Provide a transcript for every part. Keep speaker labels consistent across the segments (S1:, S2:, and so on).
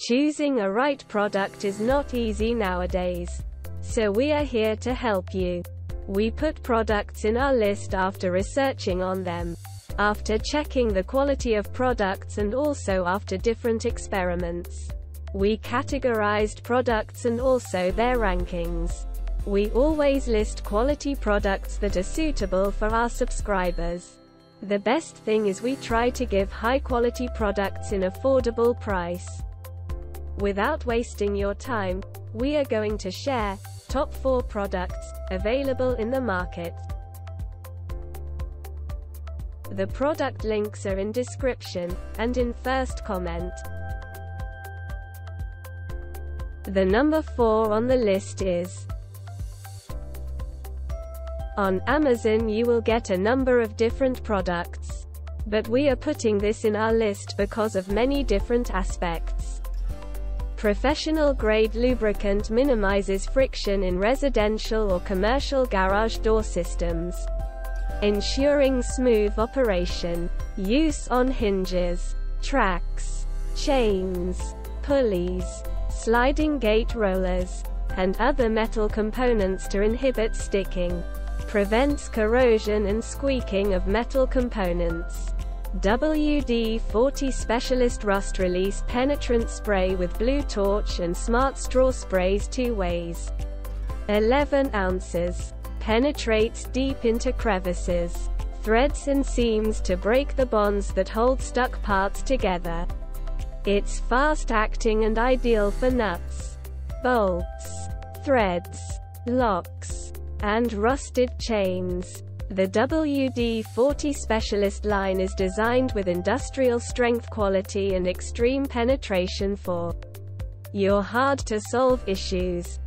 S1: Choosing a right product is not easy nowadays. So we are here to help you. We put products in our list after researching on them, after checking the quality of products, and also after different experiments. We categorized products and also their rankings. We always list quality products that are suitable for our subscribers. The best thing is we try to give high-quality products in affordable price. Without wasting your time, we are going to share top 4 products available in the market. The product links are in description and in first comment. The number 4 on the list is: on Amazon you will get a number of different products, but we are putting this in our list because of many different aspects. Professional grade lubricant minimizes friction in residential or commercial garage door systems, ensuring smooth operation. Use on hinges, tracks, chains, pulleys, sliding gate rollers, and other metal components to inhibit sticking. Prevents corrosion and squeaking of metal components. WD-40 Specialist Rust Release Penetrant Spray with Blue Torch and Smart Straw Sprays 2 ways. 11 ounces. Penetrates deep into crevices, threads and seams to break the bonds that hold stuck parts together. It's fast-acting and ideal for nuts, bolts, threads, locks, and rusted chains. The WD-40 Specialist line is designed with industrial strength quality and extreme penetration for your hard-to-solve issues.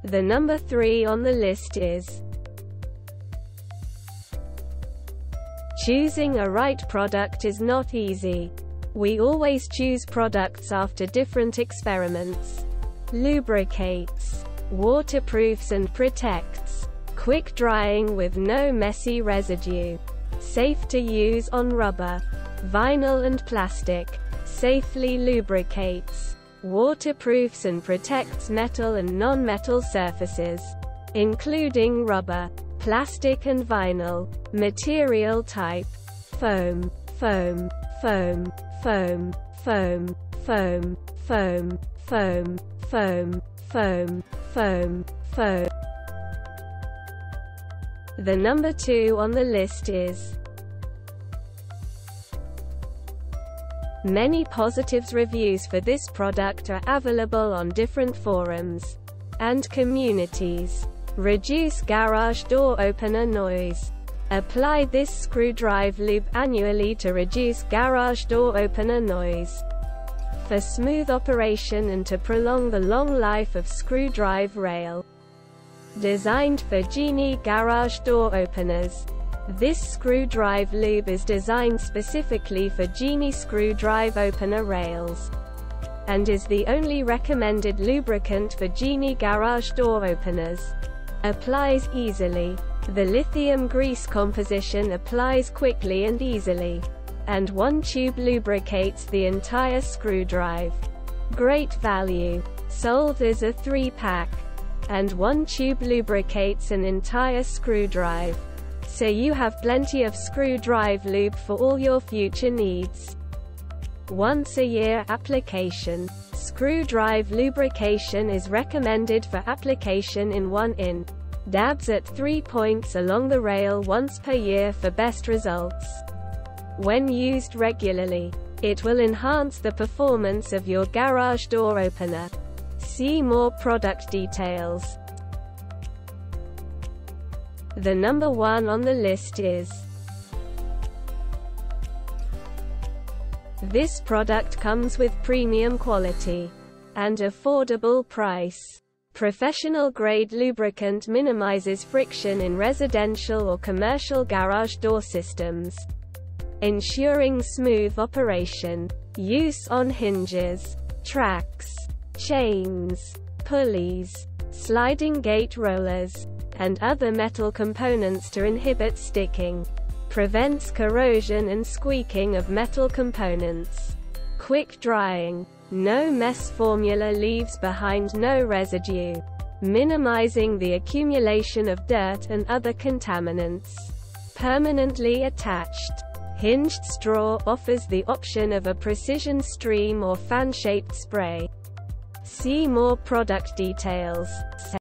S1: The number 3 on the list is: choosing a right product is not easy. We always choose products after different experiments. Lubricates, waterproofs and protects, quick drying with no messy residue, safe to use on rubber, vinyl and plastic, safely lubricates, waterproofs and protects metal and non-metal surfaces, including rubber, plastic and vinyl. Material type: foam, foam, foam, foam, foam, foam, foam, foam, foam, foam, foam, foam. The number 2 on the list is: many positive reviews for this product are available on different forums and communities. Reduce garage door opener noise. Apply this screw-drive lube annually to reduce garage door opener noise, for smooth operation and to prolong the long life of screw-drive rail. Designed for Genie garage door openers, this screw-drive lube is designed specifically for Genie screw-drive opener rails, and is the only recommended lubricant for Genie garage door openers. Applies easily. The lithium grease composition applies quickly and easily, and one tube lubricates the entire screw drive. Great value. Sold as a 3-pack, and one tube lubricates an entire screw drive. So you have plenty of screw drive lube for all your future needs. Once a year application. Screw drive lubrication is recommended for application in 1 dabs at 3 points along the rail once per year for best results. When used regularly, it will enhance the performance of your garage door opener. See more product details. The number 1 on the list is: this product comes with premium quality and affordable price. Professional grade lubricant minimizes friction in residential or commercial garage door systems, ensuring smooth operation. Use on hinges, tracks, chains, pulleys, sliding gate rollers, and other metal components to inhibit sticking. Prevents corrosion and squeaking of metal components. Quick drying. No mess formula leaves behind no residue, minimizing the accumulation of dirt and other contaminants. Permanently attached. Hinged straw offers the option of a precision stream or fan-shaped spray. See more product details.